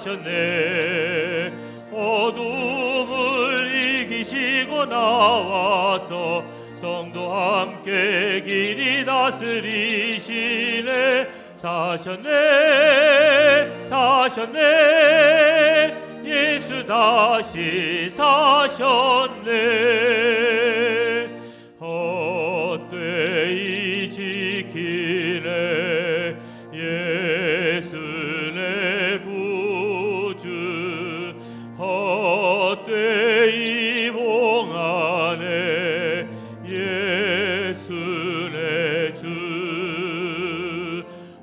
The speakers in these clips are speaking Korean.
살아나셨네. 어둠을 이기시고 나와서 성도 함께 길이 다스리시네. 사셨네 사셨네 예수 다시 사셨네. 헛되이 지키네 예수 내 구주. 헛되이 봉하네 예수 내 주.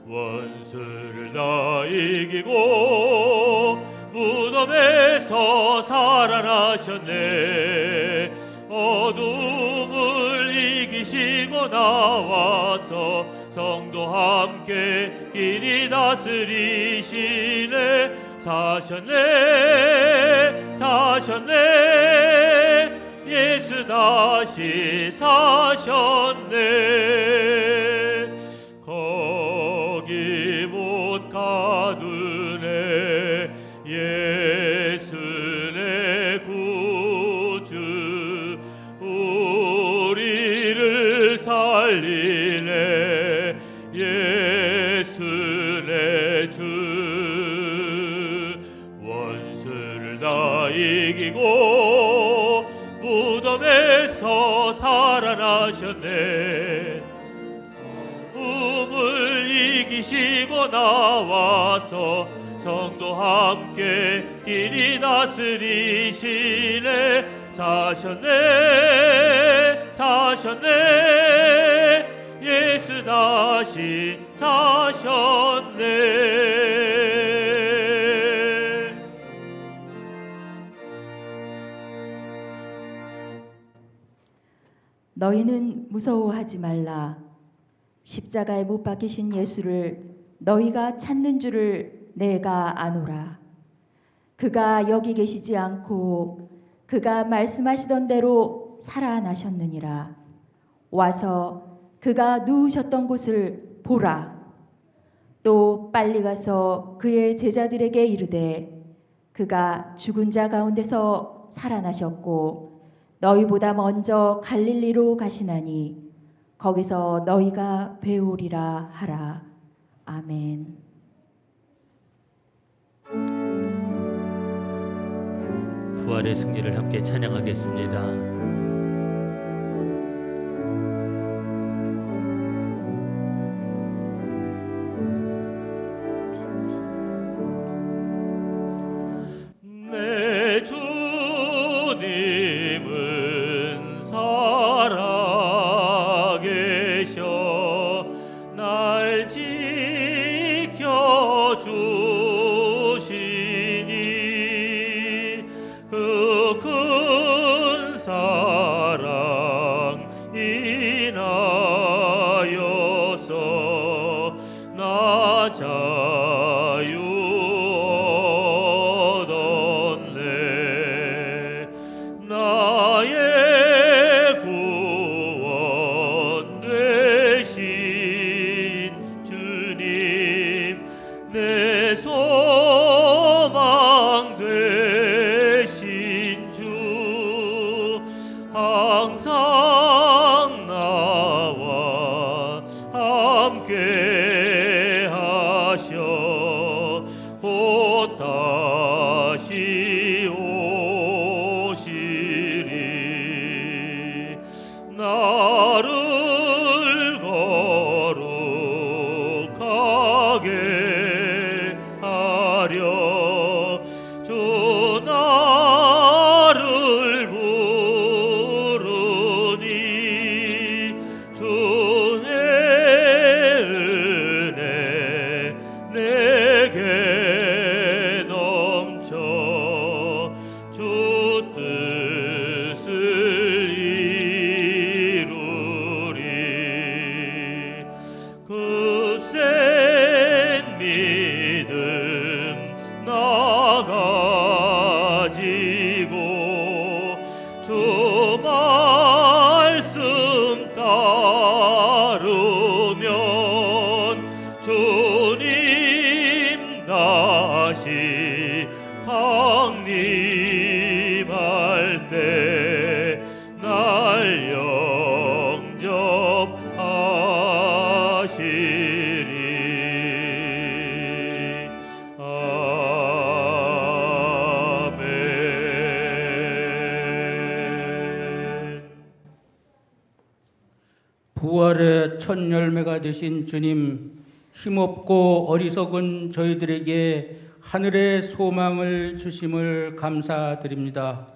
원수를 다 이기고 무덤에서 살아나셨네. 어둠을 이기시고 나와서 성도 함께 길이 다스리시네. 사셨네 사셨네 예수 다시 사셨네. 거기 못 가두네 예수 내 구주. 우리를 살리네 예수 내 주. 원수를 다 이기고 무덤에서 살아나셨네. 우물 이기시고 나와서 성도 함께 길이 다스리시네. 사셨네 사셨네 예수 다시 사셨네. 너희는 무서워하지 말라. 십자가에 못 박히신 예수를 너희가 찾는 줄을 내가 아노라. 그가 여기 계시지 않고 그가 말씀하시던 대로 살아나셨느니라. 와서 그가 누우셨던 곳을 보라. 또 빨리 가서 그의 제자들에게 이르되 그가 죽은 자 가운데서 살아나셨고 너희보다 먼저 갈릴리로 가시나니 거기서 너희가 배우리라 하라. 아멘. 부활의 승리를 함께 찬양하겠습니다. 내 주님은 살아계셔 날 지켜주시니. 그 큰 사랑 인하여서 나 자유 얻었네. 나의 구원 되신 주님 내 소망 되신 주. 항상 나와 함께 하셔 곧 다시 오시리. 나를 거룩하게 하려 주 나를 부르니. 주의 은혜 내게 넘쳐 주 뜻을 이루리. 그 센 믿음 나 가지고 주 말씀 따르면 주님 다시 때 날 영접하시리. 아멘. 부활의 첫 열매가 되신 주님, 힘없고 어리석은 저희들에게 하늘의 소망을 주심을 감사드립니다.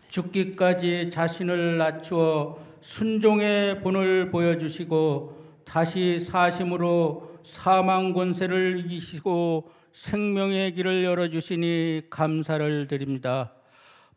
죽기까지 자신을 낮추어 순종의 본을 보여주시고 다시 사심으로 사망 권세를 이기시고 생명의 길을 열어주시니 감사를 드립니다.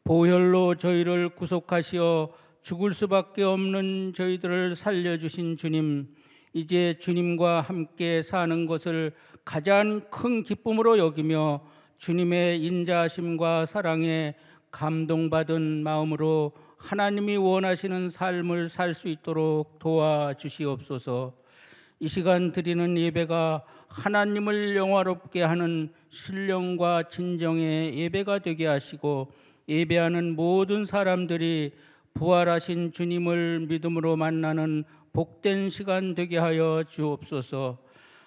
보혈로 저희를 구속하시어 죽을 수밖에 없는 저희들을 살려주신 주님, 이제 주님과 함께 사는 것을 가장 큰 기쁨으로 여기며 주님의 인자하심과 사랑에 감동받은 마음으로 하나님이 원하시는 삶을 살 수 있도록 도와주시옵소서. 이 시간 드리는 예배가 하나님을 영화롭게 하는 신령과 진정의 예배가 되게 하시고 예배하는 모든 사람들이 부활하신 주님을 믿음으로 만나는 복된 시간 되게 하여 주옵소서.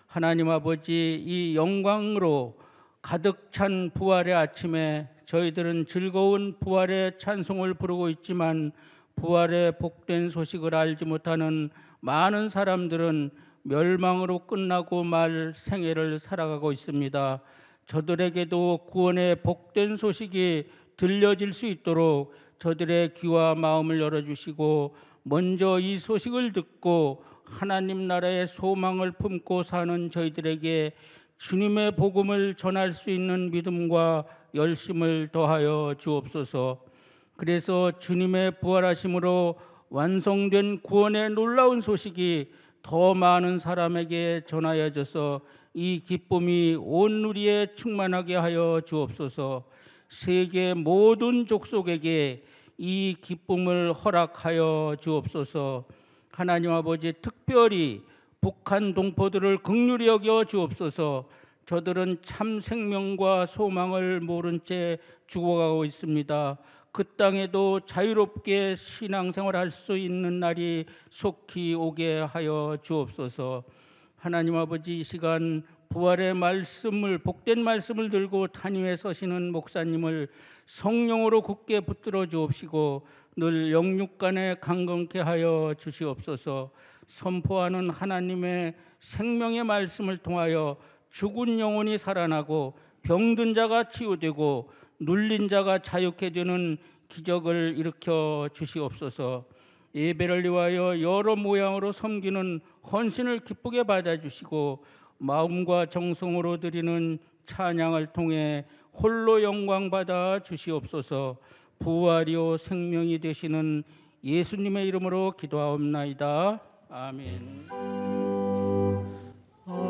하나님 아버지, 이 영광으로 가득 찬 부활의 아침에 저희들은 즐거운 부활의 찬송을 부르고 있지만 부활의 복된 소식을 알지 못하는 많은 사람들은 멸망으로 끝나고 말 생애를 살아가고 있습니다. 저들에게도 구원의 복된 소식이 들려질 수 있도록 저들의 귀와 마음을 열어주시고 먼저 이 소식을 듣고 하나님 나라의 소망을 품고 사는 저희들에게 주님의 복음을 전할 수 있는 믿음과 열심을 더하여 주옵소서. 그래서 주님의 부활하심으로 완성된 구원의 놀라운 소식이 더 많은 사람에게 전하여져서 이 기쁨이 온 누리에 충만하게 하여 주옵소서. 세계 모든 족속에게 이 기쁨을 허락하여 주옵소서. 하나님 아버지, 특별히 북한 동포들을 긍휼히 여겨 주옵소서. 저들은 참 생명과 소망을 모른 채 죽어가고 있습니다. 그 땅에도 자유롭게 신앙생활할 수 있는 날이 속히 오게 하여 주옵소서. 하나님 아버지, 이 시간 부활의 말씀을, 복된 말씀을 들고 단위에 서시는 목사님을 성령으로 굳게 붙들어 주옵시고 늘 영육간에 강건케 하여 주시옵소서. 선포하는 하나님의 생명의 말씀을 통하여 죽은 영혼이 살아나고 병든 자가 치유되고 눌린 자가 자유케 되는 기적을 일으켜 주시옵소서. 예배를 위하여 여러 모양으로 섬기는 헌신을 기쁘게 받아주시고 마음과 정성으로 드리는 찬양을 통해 홀로 영광 받아 주시옵소서. 부활이요 생명이 되시는 예수님의 이름으로 기도하옵나이다. 아멘. 아멘. 아멘.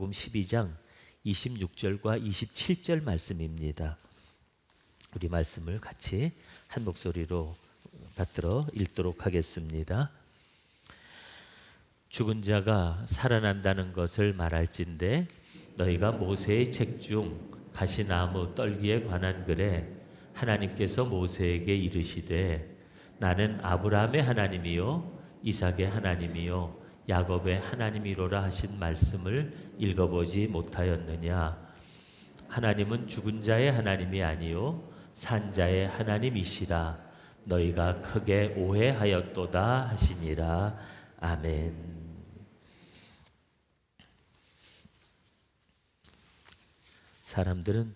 마가복음 12장 26절과 27절 말씀입니다. 우리 말씀을 같이 한 목소리로 받들어 읽도록 하겠습니다. 죽은 자가 살아난다는 것을 말할진대 너희가 모세의 책 중 가시나무 떨기에 관한 글에 하나님께서 모세에게 이르시되 나는 아브라함의 하나님이요 이삭의 하나님이요 야곱의 하나님이로라 하신 말씀을 읽어보지 못하였느냐. 하나님은 죽은 자의 하나님이 아니요 산 자의 하나님이시라. 너희가 크게 오해하였도다 하시니라. 아멘. 사람들은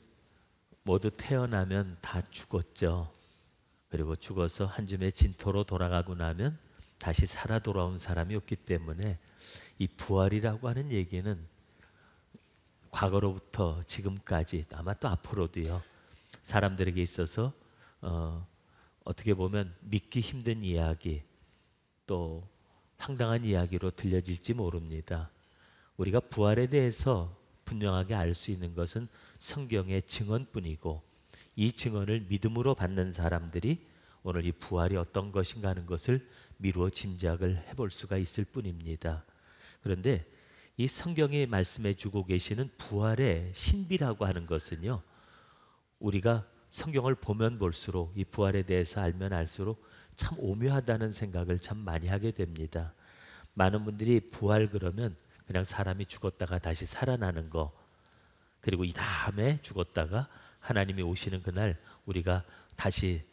모두 태어나면 다 죽었죠. 그리고 죽어서 한 줌의 진토로 돌아가고 나면 다시 살아 돌아온 사람이 없기 때문에 이 부활이라고 하는 얘기는 과거로부터 지금까지 아마 또 앞으로도요. 사람들에게 있어서 어떻게 보면 믿기 힘든 이야기 또 황당한 이야기로 들려질지 모릅니다. 우리가 부활에 대해서 분명하게 알 수 있는 것은 성경의 증언뿐이고 이 증언을 믿음으로 받는 사람들이 오늘 이 부활이 어떤 것인가 하는 것을 미루어 짐작을 해볼 수가 있을 뿐입니다. 그런데 이 성경이 말씀해 주고 계시는 부활의 신비라고 하는 것은요. 우리가 성경을 보면 볼수록 이 부활에 대해서 알면 알수록 참 오묘하다는 생각을 참 많이 하게 됩니다. 많은 분들이 부활 그러면 그냥 사람이 죽었다가 다시 살아나는 거, 그리고 이 다음에 죽었다가 하나님이 오시는 그날 우리가 다시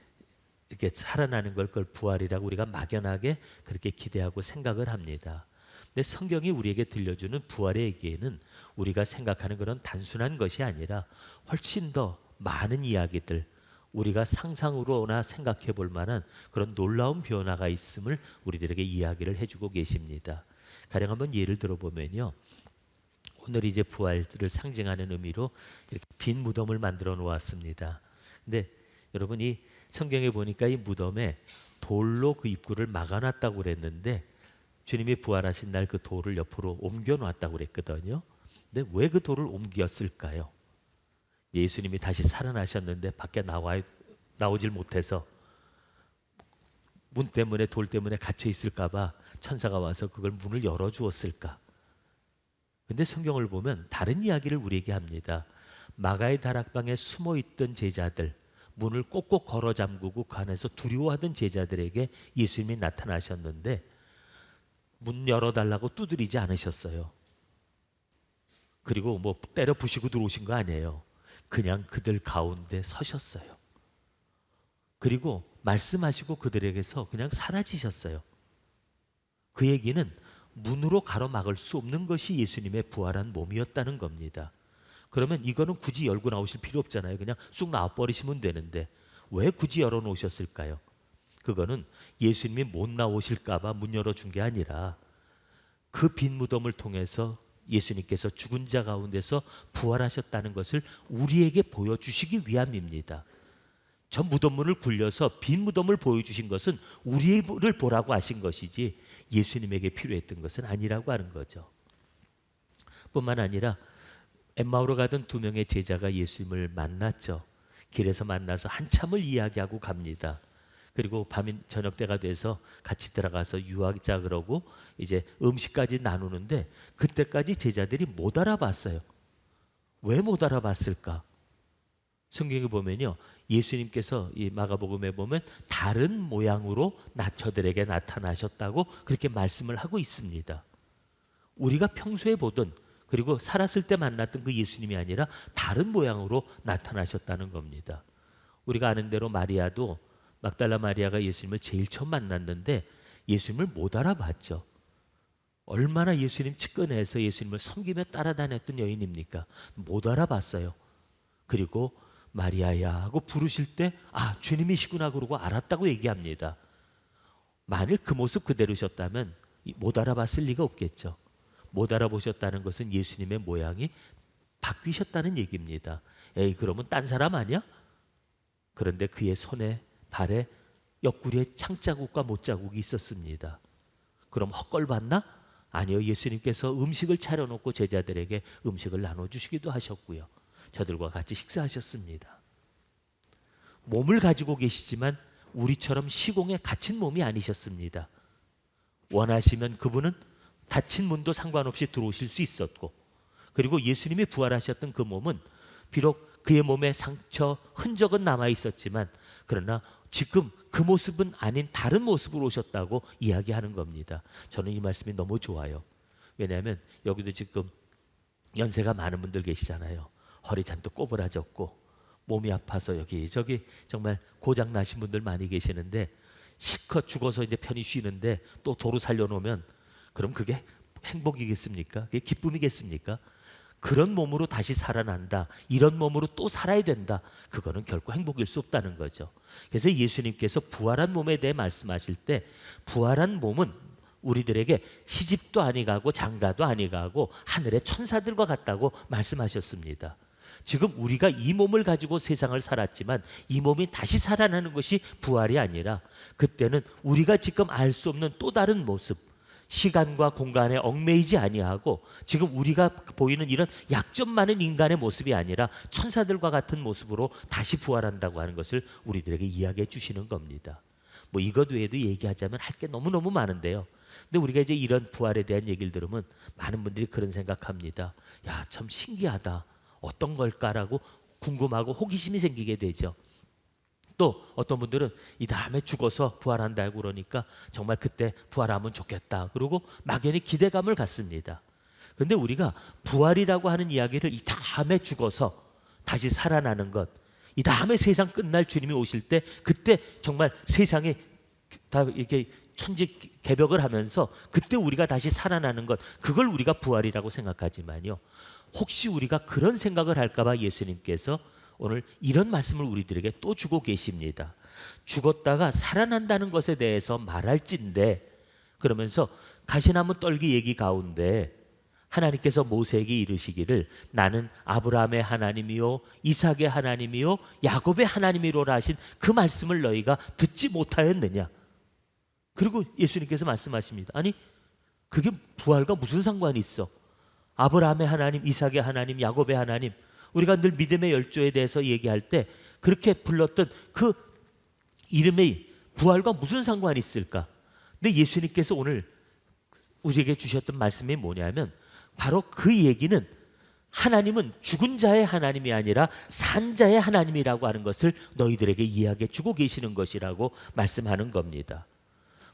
이렇게 살아나는 걸 그걸 부활이라고 우리가 막연하게 그렇게 기대하고 생각을 합니다. 근데 성경이 우리에게 들려주는 부활의 얘기에는 우리가 생각하는 그런 단순한 것이 아니라 훨씬 더 많은 이야기들, 우리가 상상으로나 생각해 볼 만한 그런 놀라운 변화가 있음을 우리들에게 이야기를 해주고 계십니다. 가령 한번 예를 들어보면요. 오늘 이제 부활을 상징하는 의미로 이렇게 빈 무덤을 만들어 놓았습니다. 근데 여러분 이 성경에 보니까 이 무덤에 돌로 그 입구를 막아놨다고 그랬는데 주님이 부활하신 날 그 돌을 옆으로 옮겨 놨다고 그랬거든요. 근데 왜 그 돌을 옮겼을까요? 예수님이 다시 살아나셨는데 밖에 나오질 못해서 문 때문에 돌 때문에 갇혀 있을까 봐 천사가 와서 그걸 문을 열어 주었을까? 근데 성경을 보면 다른 이야기를 우리에게 합니다. 마가의 다락방에 숨어 있던 제자들, 문을 꼭꼭 걸어 잠그고 그 안에서 두려워하던 제자들에게 예수님이 나타나셨는데 문 열어달라고 두드리지 않으셨어요. 그리고 뭐 때려 부시고 들어오신 거 아니에요. 그냥 그들 가운데 서셨어요. 그리고 말씀하시고 그들에게서 그냥 사라지셨어요. 그 얘기는 문으로 가로막을 수 없는 것이 예수님의 부활한 몸이었다는 겁니다. 그러면 이거는 굳이 열고 나오실 필요 없잖아요. 그냥 쑥 나와버리시면 되는데 왜 굳이 열어놓으셨을까요? 그거는 예수님이 못 나오실까 봐 문 열어준 게 아니라 그 빈 무덤을 통해서 예수님께서 죽은 자 가운데서 부활하셨다는 것을 우리에게 보여주시기 위함입니다. 저 무덤문을 굴려서 빈 무덤을 보여주신 것은 우리를 보라고 하신 것이지 예수님에게 필요했던 것은 아니라고 하는 거죠. 뿐만 아니라 엠마오로 가던 두 명의 제자가 예수님을 만났죠. 길에서 만나서 한참을 이야기하고 갑니다. 그리고 밤이 저녁 때가 돼서 같이 들어가서 유하자 그러고 이제 음식까지 나누는데 그때까지 제자들이 못 알아봤어요. 왜 못 알아봤을까? 성경에 보면요. 예수님께서 이 마가복음에 보면 다른 모양으로 저들에게 나타나셨다고 그렇게 말씀을 하고 있습니다. 우리가 평소에 보던 그리고 살았을 때 만났던 그 예수님이 아니라 다른 모양으로 나타나셨다는 겁니다. 우리가 아는 대로 마리아도 막달라 마리아가 예수님을 제일 처음 만났는데 예수님을 못 알아봤죠. 얼마나 예수님 측근에서 예수님을 섬기며 따라다녔던 여인입니까? 못 알아봤어요. 그리고 마리아야 하고 부르실 때 주님이시구나 그러고 알았다고 얘기합니다. 만일 그 모습 그대로셨다면 못 알아봤을 리가 없겠죠. 못 알아보셨다는 것은 예수님의 모양이 바뀌셨다는 얘기입니다. 에이 그러면 딴 사람 아니야? 그런데 그의 손에 발에 옆구리에 창자국과 못자국이 있었습니다. 그럼 헛걸 봤나? 아니요, 예수님께서 음식을 차려놓고 제자들에게 음식을 나눠주시기도 하셨고요. 저들과 같이 식사하셨습니다. 몸을 가지고 계시지만 우리처럼 시공에 갇힌 몸이 아니셨습니다. 원하시면 그분은 닫힌 문도 상관없이 들어오실 수 있었고, 그리고 예수님이 부활하셨던 그 몸은 비록 그의 몸에 상처, 흔적은 남아 있었지만 그러나 지금 그 모습은 아닌 다른 모습으로 오셨다고 이야기하는 겁니다. 저는 이 말씀이 너무 좋아요. 왜냐하면 여기도 지금 연세가 많은 분들 계시잖아요. 허리 잔뜩 꼬부라졌고 몸이 아파서 여기저기 정말 고장 나신 분들 많이 계시는데, 실컷 죽어서 이제 편히 쉬는데 또 도로 살려놓으면 그럼 그게 행복이겠습니까? 그게 기쁨이겠습니까? 그런 몸으로 다시 살아난다, 이런 몸으로 또 살아야 된다, 그거는 결코 행복일 수 없다는 거죠. 그래서 예수님께서 부활한 몸에 대해 말씀하실 때 부활한 몸은 우리들에게 시집도 아니 가고 장가도 아니 가고 하늘의 천사들과 같다고 말씀하셨습니다. 지금 우리가 이 몸을 가지고 세상을 살았지만 이 몸이 다시 살아나는 것이 부활이 아니라 그때는 우리가 지금 알 수 없는 또 다른 모습, 시간과 공간에 얽매이지 아니하고 지금 우리가 보이는 이런 약점 많은 인간의 모습이 아니라 천사들과 같은 모습으로 다시 부활한다고 하는 것을 우리들에게 이야기해 주시는 겁니다. 뭐 이것 외에도 얘기하자면 할 게 너무너무 많은데요. 근데 우리가 이제 이런 부활에 대한 얘기를 들으면 많은 분들이 그런 생각합니다. 야, 참 신기하다. 어떤 걸까라고 궁금하고 호기심이 생기게 되죠. 또 어떤 분들은 이 다음에 죽어서 부활한다고 그러니까 정말 그때 부활하면 좋겠다, 그리고 막연히 기대감을 갖습니다. 그런데 우리가 부활이라고 하는 이야기를 이 다음에 죽어서 다시 살아나는 것, 이 다음에 세상 끝날 주님이 오실 때 그때 정말 세상이 다 이렇게 천지개벽을 하면서 그때 우리가 다시 살아나는 것, 그걸 우리가 부활이라고 생각하지만요, 혹시 우리가 그런 생각을 할까 봐 예수님께서 오늘 이런 말씀을 우리들에게 또 주고 계십니다. 죽었다가 살아난다는 것에 대해서 말할진대, 그러면서 가시나무 떨기 얘기 가운데 하나님께서 모세에게 이르시기를 나는 아브라함의 하나님이요 이삭의 하나님이요 야곱의 하나님이로라 하신 그 말씀을 너희가 듣지 못하였느냐. 그리고 예수님께서 말씀하십니다. 아니, 그게 부활과 무슨 상관이 있어? 아브라함의 하나님, 이삭의 하나님, 야곱의 하나님, 우리가 늘 믿음의 열조에 대해서 얘기할 때 그렇게 불렀던 그 이름의 부활과 무슨 상관이 있을까? 근데 예수님께서 오늘 우리에게 주셨던 말씀이 뭐냐면 바로 그 얘기는 하나님은 죽은 자의 하나님이 아니라 산 자의 하나님이라고 하는 것을 너희들에게 이야기해 주고 계시는 것이라고 말씀하는 겁니다.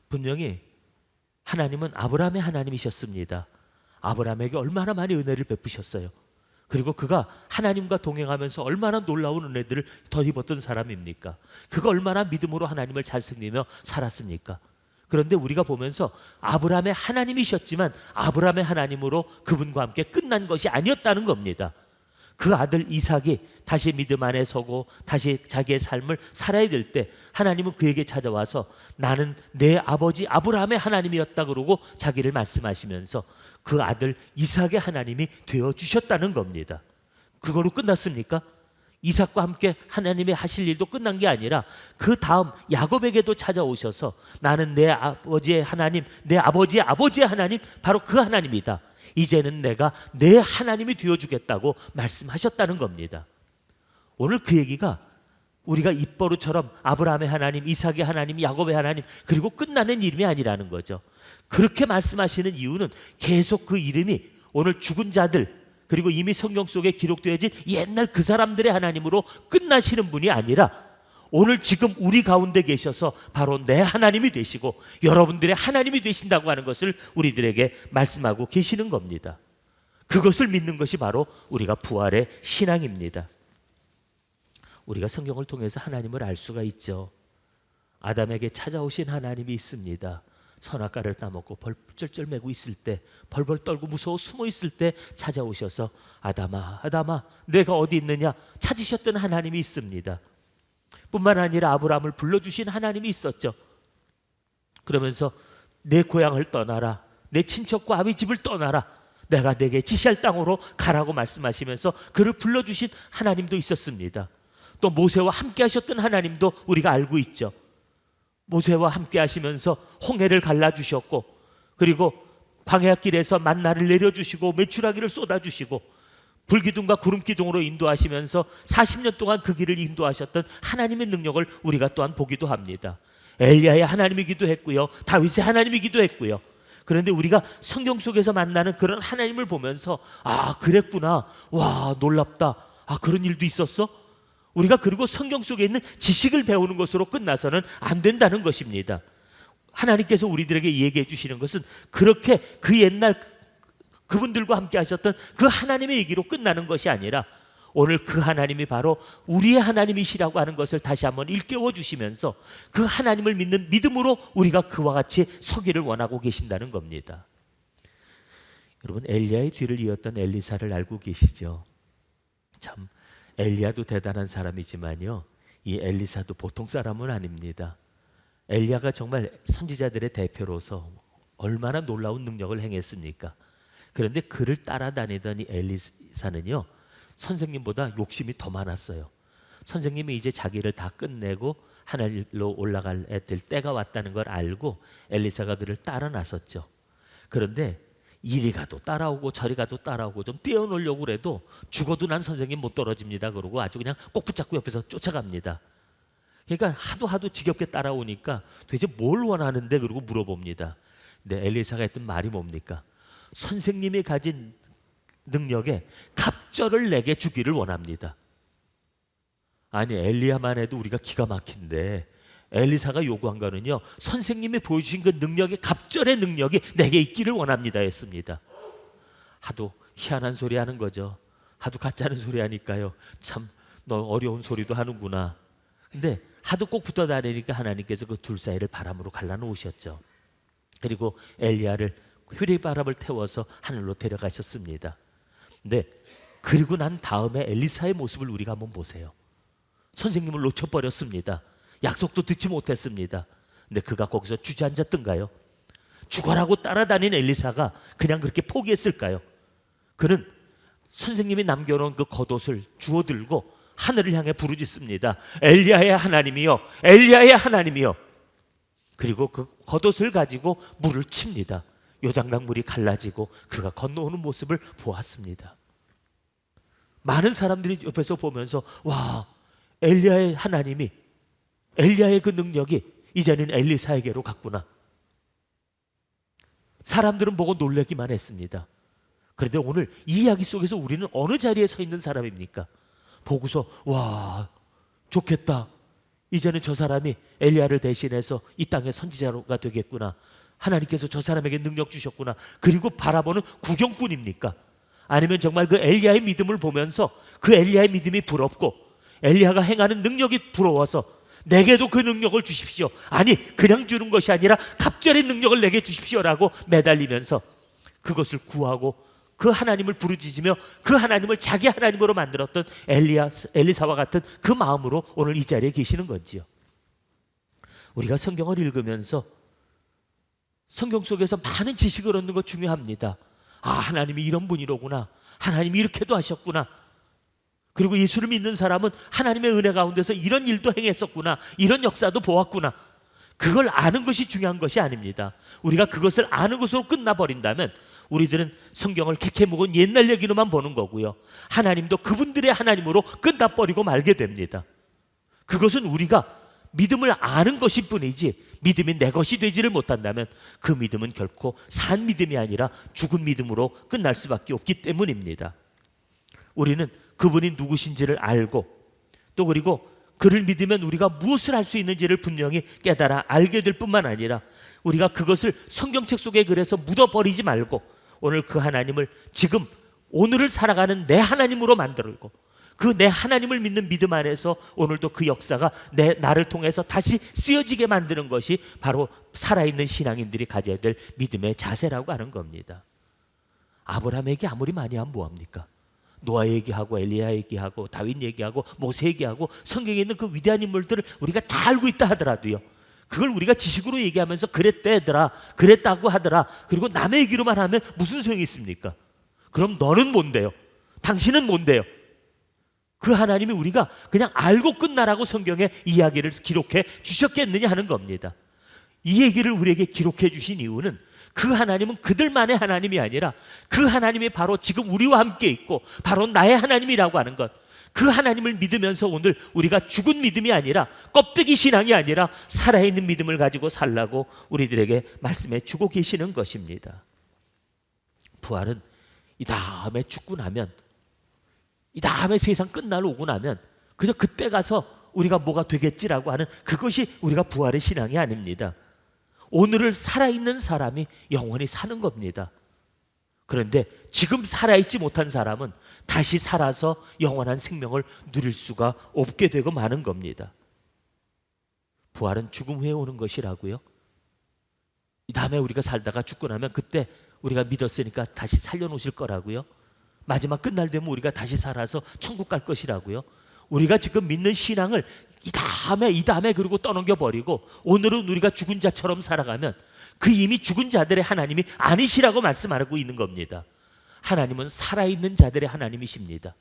분명히 하나님은 아브라함의 하나님이셨습니다. 아브라함에게 얼마나 많이 은혜를 베푸셨어요. 그리고 그가 하나님과 동행하면서 얼마나 놀라운 은혜들을 덧입었던 사람입니까? 그가 얼마나 믿음으로 하나님을 잘 섬기며 살았습니까? 그런데 우리가 보면서 아브라함의 하나님이셨지만 아브라함의 하나님으로 그분과 함께 끝난 것이 아니었다는 겁니다. 그 아들 이삭이 다시 믿음 안에 서고 다시 자기의 삶을 살아야 될 때 하나님은 그에게 찾아와서 나는 내 아버지 아브라함의 하나님이었다 그러고 자기를 말씀하시면서 그 아들 이삭의 하나님이 되어주셨다는 겁니다. 그거로 끝났습니까? 이삭과 함께 하나님이 하실 일도 끝난 게 아니라 그 다음 야곱에게도 찾아오셔서 나는 내 아버지의 하나님, 내 아버지의 아버지의 하나님, 바로 그 하나님이다. 이제는 내가 내 하나님이 되어주겠다고 말씀하셨다는 겁니다. 오늘 그 얘기가 우리가 입버릇처럼 아브라함의 하나님, 이삭의 하나님, 야곱의 하나님 그리고 끝나는 이름이 아니라는 거죠. 그렇게 말씀하시는 이유는 계속 그 이름이 오늘 죽은 자들 그리고 이미 성경 속에 기록되어진 옛날 그 사람들의 하나님으로 끝나시는 분이 아니라 오늘 지금 우리 가운데 계셔서 바로 내 하나님이 되시고 여러분들의 하나님이 되신다고 하는 것을 우리들에게 말씀하고 계시는 겁니다. 그것을 믿는 것이 바로 우리가 부활의 신앙입니다. 우리가 성경을 통해서 하나님을 알 수가 있죠. 아담에게 찾아오신 하나님이 있습니다. 선악과를 따먹고 벌쩔쩔 매고 있을 때 벌벌 떨고 무서워 숨어 있을 때 찾아오셔서 아담아 아담아 내가 어디 있느냐 찾으셨던 하나님이 있습니다. 뿐만 아니라 아브라함을 불러주신 하나님이 있었죠. 그러면서 내 고향을 떠나라, 내 친척과 아비 집을 떠나라, 내가 내게 지시할 땅으로 가라고 말씀하시면서 그를 불러주신 하나님도 있었습니다. 또 모세와 함께 하셨던 하나님도 우리가 알고 있죠. 모세와 함께 하시면서 홍해를 갈라주셨고 그리고 광야 길에서 만나를 내려주시고 메추라기를 쏟아주시고 불기둥과 구름기둥으로 인도하시면서 40년 동안 그 길을 인도하셨던 하나님의 능력을 우리가 또한 보기도 합니다. 엘리야의 하나님이기도 했고요, 다윗의 하나님이기도 했고요. 그런데 우리가 성경 속에서 만나는 그런 하나님을 보면서 아, 그랬구나, 와, 놀랍다, 아, 그런 일도 있었어? 우리가 그리고 성경 속에 있는 지식을 배우는 것으로 끝나서는 안 된다는 것입니다. 하나님께서 우리들에게 얘기해 주시는 것은 그렇게 그 옛날 그분들과 함께 하셨던 그 하나님의 얘기로 끝나는 것이 아니라 오늘 그 하나님이 바로 우리의 하나님이시라고 하는 것을 다시 한번 일깨워 주시면서 그 하나님을 믿는 믿음으로 우리가 그와 같이 서기를 원하고 계신다는 겁니다. 여러분, 엘리야의 뒤를 이었던 엘리사를 알고 계시죠? 참, 엘리야도 대단한 사람이지만요, 이 엘리사도 보통 사람은 아닙니다. 엘리야가 정말 선지자들의 대표로서 얼마나 놀라운 능력을 행했습니까? 그런데 그를 따라다니던 이 엘리사는요, 선생님보다 욕심이 더 많았어요. 선생님이 이제 자기를 다 끝내고 하늘로 올라갈 때가 왔다는 걸 알고 엘리사가 그를 따라 나섰죠. 그런데 이리 가도 따라오고 저리 가도 따라오고 좀 떼어놓으려고 그래도 죽어도 난 선생님 못 떨어집니다 그러고 아주 그냥 꼭 붙잡고 옆에서 쫓아갑니다. 그러니까 하도 지겹게 따라오니까 도대체 뭘 원하는데 그러고 물어봅니다. 근데 엘리사가 했던 말이 뭡니까? 선생님이 가진 능력에 갑절을 내게 주기를 원합니다. 아니, 엘리야만 해도 우리가 기가 막힌데 엘리사가 요구한 거는요, 선생님이 보여주신 그 능력의 갑절의 능력이 내게 있기를 원합니다 했습니다. 하도 희한한 소리 하는 거죠. 하도 가짜는 소리 하니까요, 참 너 어려운 소리도 하는구나. 근데 하도 꼭 붙어 다니니까 하나님께서 그 둘 사이를 바람으로 갈라놓으셨죠. 그리고 엘리야를 휴리바람을 태워서 하늘로 데려가셨습니다. 근데 그리고 난 다음에 엘리사의 모습을 우리가 한번 보세요. 선생님을 놓쳐버렸습니다. 약속도 듣지 못했습니다. 근데 그가 거기서 주저앉았던가요? 죽어라고 따라다닌 엘리사가 그냥 그렇게 포기했을까요? 그는 선생님이 남겨놓은 그 겉옷을 주워들고 하늘을 향해 부르짖습니다. 엘리야의 하나님이여, 엘리야의 하나님이여. 그리고 그 겉옷을 가지고 물을 칩니다. 요단강 물이 갈라지고 그가 건너오는 모습을 보았습니다. 많은 사람들이 옆에서 보면서 와, 엘리야의 하나님이, 엘리야의 그 능력이 이제는 엘리사에게로 갔구나. 사람들은 보고 놀라기만 했습니다. 그런데 오늘 이 이야기 속에서 우리는 어느 자리에 서 있는 사람입니까? 보고서 와, 좋겠다, 이제는 저 사람이 엘리야를 대신해서 이 땅의 선지자가 되겠구나, 하나님께서 저 사람에게 능력 주셨구나. 그리고 바라보는 구경꾼입니까? 아니면 정말 그 엘리야의 믿음을 보면서 그 엘리야의 믿음이 부럽고 엘리야가 행하는 능력이 부러워서 내게도 그 능력을 주십시오, 아니 그냥 주는 것이 아니라 갑절의 능력을 내게 주십시오라고 매달리면서 그것을 구하고 그 하나님을 부르짖으며 그 하나님을 자기 하나님으로 만들었던 엘리사와 같은 그 마음으로 오늘 이 자리에 계시는 건지요. 우리가 성경을 읽으면서 성경 속에서 많은 지식을 얻는 것 중요합니다. 아, 하나님이 이런 분이로구나, 하나님이 이렇게도 하셨구나, 그리고 예수를 믿는 사람은 하나님의 은혜 가운데서 이런 일도 행했었구나, 이런 역사도 보았구나. 그걸 아는 것이 중요한 것이 아닙니다. 우리가 그것을 아는 것으로 끝나버린다면 우리들은 성경을 캐캐 묵은 옛날 얘기로만 보는 거고요, 하나님도 그분들의 하나님으로 끝나버리고 말게 됩니다. 그것은 우리가 믿음을 아는 것일 뿐이지 믿음이 내 것이 되지를 못한다면 그 믿음은 결코 산 믿음이 아니라 죽은 믿음으로 끝날 수밖에 없기 때문입니다. 우리는 그분이 누구신지를 알고 또 그리고 그를 믿으면 우리가 무엇을 할 수 있는지를 분명히 깨달아 알게 될 뿐만 아니라 우리가 그것을 성경책 속에 그래서 묻어버리지 말고 오늘 그 하나님을 지금 오늘을 살아가는 내 하나님으로 만들고 그 내 하나님을 믿는 믿음 안에서 오늘도 그 역사가 나를 통해서 다시 쓰여지게 만드는 것이 바로 살아있는 신앙인들이 가져야 될 믿음의 자세라고 하는 겁니다. 아브라함 얘기 아무리 많이 하면 뭐합니까? 노아 얘기하고 엘리야 얘기하고 다윗 얘기하고 모세 얘기하고 성경에 있는 그 위대한 인물들을 우리가 다 알고 있다 하더라도요, 그걸 우리가 지식으로 얘기하면서 그랬대 얘들아, 그랬다고 하더라, 그리고 남의 얘기로만 하면 무슨 소용이 있습니까? 그럼 너는 뭔데요? 당신은 뭔데요? 그 하나님이 우리가 그냥 알고 끝나라고 성경에 이야기를 기록해 주셨겠느냐 하는 겁니다. 이 얘기를 우리에게 기록해 주신 이유는 그 하나님은 그들만의 하나님이 아니라 그 하나님이 바로 지금 우리와 함께 있고 바로 나의 하나님이라고 하는 것, 그 하나님을 믿으면서 오늘 우리가 죽은 믿음이 아니라 껍데기 신앙이 아니라 살아있는 믿음을 가지고 살라고 우리들에게 말씀해 주고 계시는 것입니다. 부활은 이 다음에 죽고 나면, 이 다음에 세상 끝날 오고 나면 그저 그때 가서 우리가 뭐가 되겠지라고 하는 그것이 우리가 부활의 신앙이 아닙니다. 오늘을 살아있는 사람이 영원히 사는 겁니다. 그런데 지금 살아있지 못한 사람은 다시 살아서 영원한 생명을 누릴 수가 없게 되고 마는 겁니다. 부활은 죽음 후에 오는 것이라고요. 이 다음에 우리가 살다가 죽고 나면 그때 우리가 믿었으니까 다시 살려놓으실 거라고요. 마지막 끝날 되면 우리가 다시 살아서 천국 갈 것이라고요. 우리가 지금 믿는 신앙을 이 다음에 그리고 떠넘겨 버리고 오늘은 우리가 죽은 자처럼 살아가면 그 이미 죽은 자들의 하나님이 아니시라고 말씀하고 있는 겁니다. 하나님은 살아있는 자들의 하나님이십니다.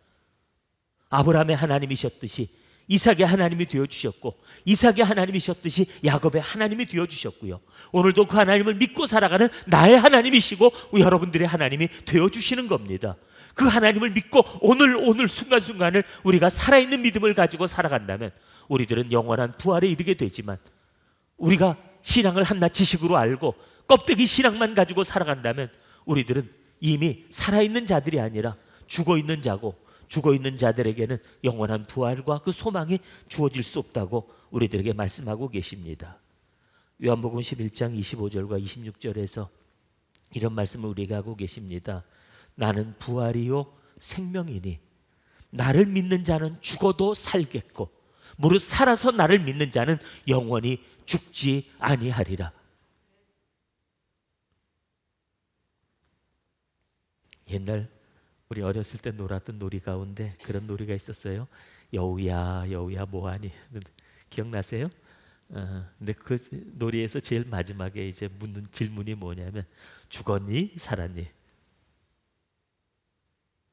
아브라함의 하나님이셨듯이 이삭의 하나님이 되어주셨고, 이삭의 하나님이셨듯이 야곱의 하나님이 되어주셨고요. 오늘도 그 하나님을 믿고 살아가는 나의 하나님이시고 여러분들의 하나님이 되어주시는 겁니다. 그 하나님을 믿고 오늘 순간순간을 우리가 살아있는 믿음을 가지고 살아간다면 우리들은 영원한 부활에 이르게 되지만, 우리가 신앙을 한낱 지식으로 알고 껍데기 신앙만 가지고 살아간다면 우리들은 이미 살아있는 자들이 아니라 죽어있는 자고, 죽어있는 자들에게는 영원한 부활과 그 소망이 주어질 수 없다고 우리들에게 말씀하고 계십니다. 요한복음 11장 25절과 26절에서 이런 말씀을 우리에게 하고 계십니다. 나는 부활이요 생명이니 나를 믿는 자는 죽어도 살겠고 무릇 살아서 나를 믿는 자는 영원히 죽지 아니하리라. 옛날 우리 어렸을 때 놀았던 놀이 가운데 그런 놀이가 있었어요. 여우야 여우야 뭐하니? 기억나세요? 근데 그 놀이에서 제일 마지막에 이제 묻는 질문이 뭐냐면 죽었니? 살았니?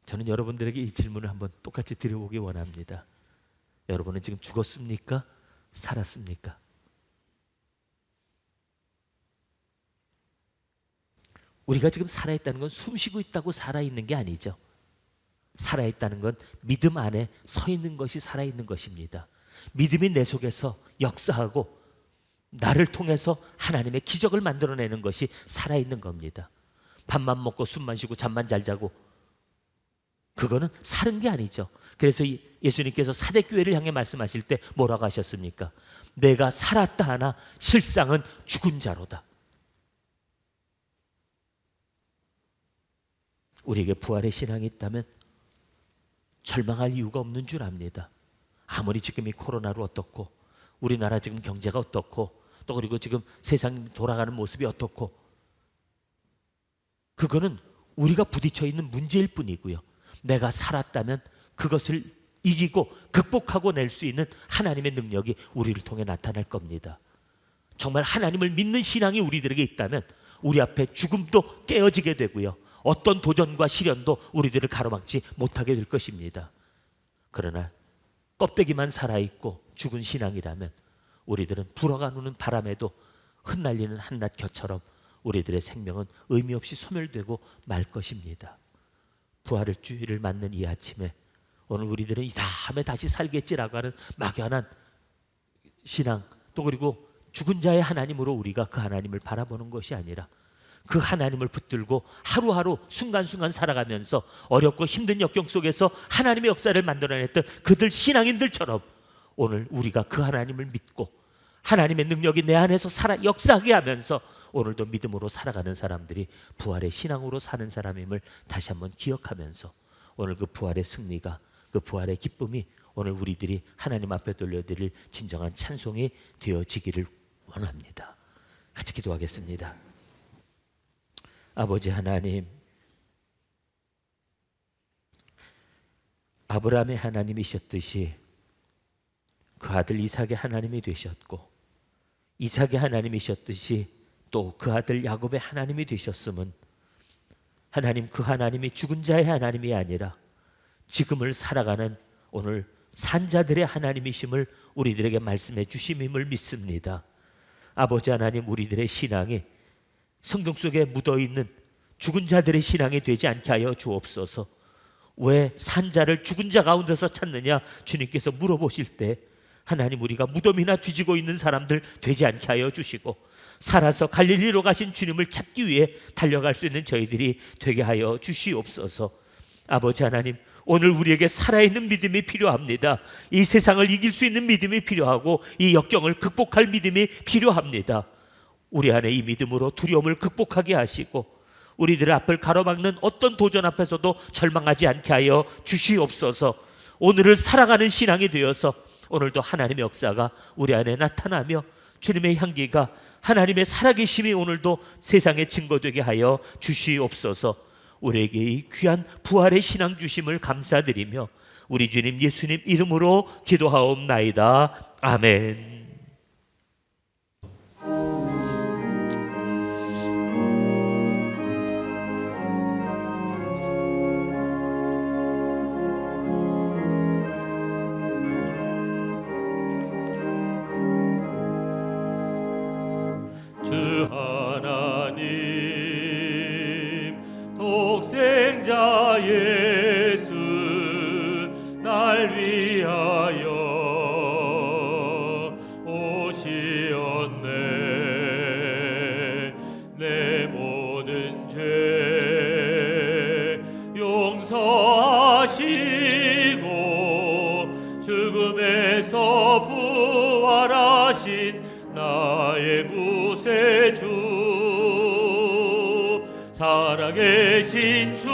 저는 여러분들에게 이 질문을 한번 똑같이 드려보기 원합니다. 여러분은 지금 죽었습니까? 살았습니까? 우리가 지금 살아있다는 건 숨쉬고 있다고 살아있는 게 아니죠. 살아있다는 건 믿음 안에 서 있는 것이 살아있는 것입니다. 믿음이 내 속에서 역사하고 나를 통해서 하나님의 기적을 만들어내는 것이 살아있는 겁니다. 밥만 먹고 숨만 쉬고 잠만 잘 자고 그거는 사는 게 아니죠. 그래서 예수님께서 사대교회를 향해 말씀하실 때 뭐라고 하셨습니까? 내가 살았다 하나 실상은 죽은 자로다. 우리에게 부활의 신앙이 있다면 절망할 이유가 없는 줄 압니다. 아무리 지금 이 코로나로 어떻고 우리나라 지금 경제가 어떻고 또 그리고 지금 세상 돌아가는 모습이 어떻고 그거는 우리가 부딪혀 있는 문제일 뿐이고요. 내가 살았다면 그것을 이기고 극복하고 낼 수 있는 하나님의 능력이 우리를 통해 나타날 겁니다. 정말 하나님을 믿는 신앙이 우리들에게 있다면 우리 앞에 죽음도 깨어지게 되고요. 어떤 도전과 시련도 우리들을 가로막지 못하게 될 것입니다. 그러나 껍데기만 살아있고 죽은 신앙이라면 우리들은 불어가는 바람에도 흩날리는 한낱 겨처럼 우리들의 생명은 의미 없이 소멸되고 말 것입니다. 부활의 주일을 맞는 이 아침에 오늘 우리들은 이 다음에 다시 살겠지라고 하는 막연한 신앙 또 그리고 죽은 자의 하나님으로 우리가 그 하나님을 바라보는 것이 아니라 그 하나님을 붙들고 하루하루 순간순간 살아가면서 어렵고 힘든 역경 속에서 하나님의 역사를 만들어냈던 그들 신앙인들처럼 오늘 우리가 그 하나님을 믿고 하나님의 능력이 내 안에서 살아 역사하게 하면서 오늘도 믿음으로 살아가는 사람들이 부활의 신앙으로 사는 사람임을 다시 한번 기억하면서 오늘 그 부활의 승리가 그 부활의 기쁨이 오늘 우리들이 하나님 앞에 돌려드릴 진정한 찬송이 되어지기를 원합니다. 같이 기도하겠습니다. 아버지 하나님, 아브라함의 하나님이셨듯이 그 아들 이삭의 하나님이 되셨고 이삭의 하나님이셨듯이 또 그 아들 야곱의 하나님이 되셨음은 하나님 그 하나님이 죽은 자의 하나님이 아니라 지금을 살아가는 오늘 산자들의 하나님이심을 우리들에게 말씀해 주심임을 믿습니다. 아버지 하나님, 우리들의 신앙이 성경 속에 묻어있는 죽은 자들의 신앙이 되지 않게 하여 주옵소서. 왜 산자를 죽은 자 가운데서 찾느냐 주님께서 물어보실 때 하나님, 우리가 무덤이나 뒤지고 있는 사람들 되지 않게 하여 주시고 살아서 갈릴리로 가신 주님을 찾기 위해 달려갈 수 있는 저희들이 되게 하여 주시옵소서. 아버지 하나님, 오늘 우리에게 살아있는 믿음이 필요합니다. 이 세상을 이길 수 있는 믿음이 필요하고 이 역경을 극복할 믿음이 필요합니다. 우리 안에 이 믿음으로 두려움을 극복하게 하시고 우리들의 앞을 가로막는 어떤 도전 앞에서도 절망하지 않게 하여 주시옵소서. 오늘을 살아가는 신앙이 되어서 오늘도 하나님의 역사가 우리 안에 나타나며 주님의 향기가, 하나님의 살아계심이 오늘도 세상에 증거되게 하여 주시옵소서. 우리에게 이 귀한 부활의 신앙 주심을 감사드리며 우리 주님 예수님 이름으로 기도하옵나이다. 아멘. 주 하나님 독생자 예수 날 위하여 오시었네. 내 모든 죄 용서하시고 죽음에서 부활하신 나의 구세주, 살아계신 주,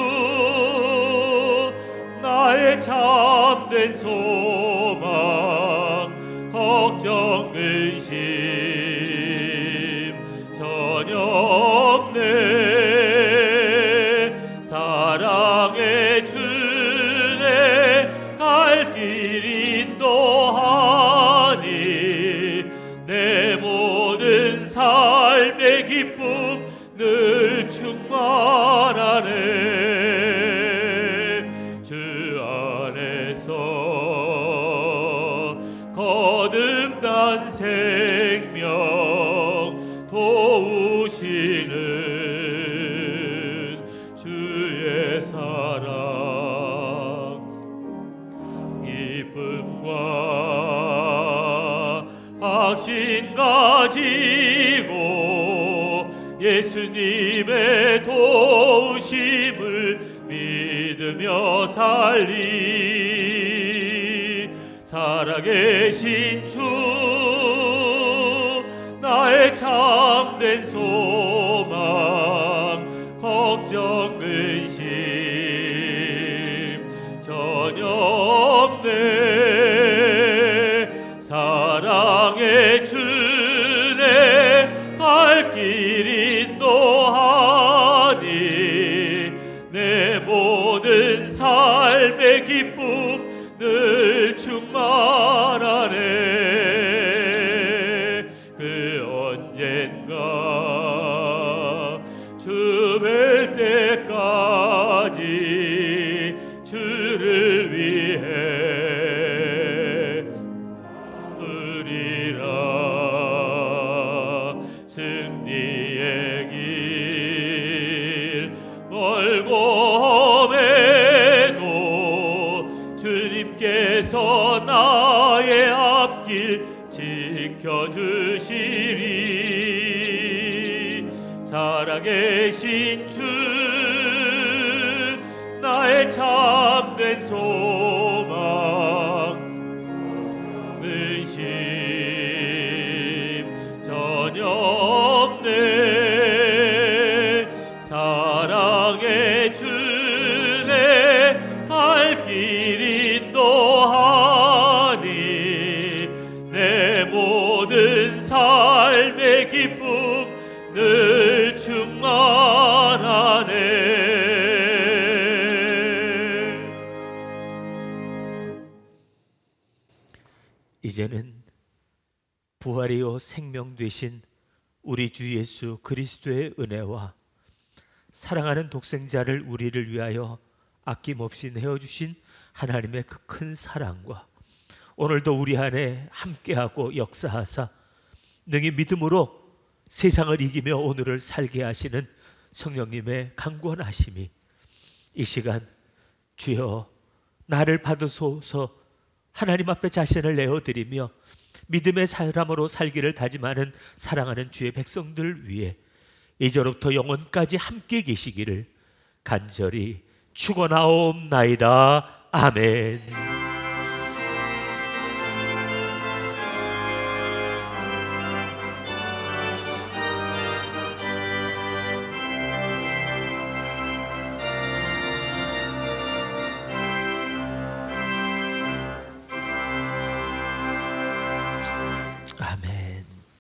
나의 참된 소망, 걱정 근심 전혀 없네. 사랑의 주내 갈 길 인도하니 내 모든 삶의 기쁨 늘 충만하네. 주 안에서 거듭난 생명 도우시는 주의 사랑, 기쁨과 확신 가지고 예수님의 도우심을 믿으며 살리. 살아계신 주, 나의 참된 소망, 걱정 근심 전혀 없네. 사랑의 주내 갈 길 인도하니 내 모든 삶의 기쁨 늘 충만하네. 그 언젠가 주 뵐 때까지 주를 위해 으리라. 승리의 길 멀고 험해도 주님께서 나의 앞길 지켜주시리. 살아계신 주, 나의 참된 소망, 의심 전혀 없네. 사랑의 주내 갈 길 인도하니 내 모든 삶의 기쁨 늘 충만하네. 이제는 부활이요 생명 되신 우리 주 예수 그리스도의 은혜와 사랑하는 독생자를 우리를 위하여 아낌없이 내어주신 하나님의 그 큰 사랑과 오늘도 우리 안에 함께하고 역사하사 능히 믿음으로 세상을 이기며 오늘을 살게 하시는 성령님의 강권하심이 이 시간 주여 나를 받으소서 하나님 앞에 자신을 내어드리며 믿음의 사람으로 살기를 다짐하는 사랑하는 주의 백성들 위해 이제로부터 영원까지 함께 계시기를 간절히 축원하옵나이다. 아멘.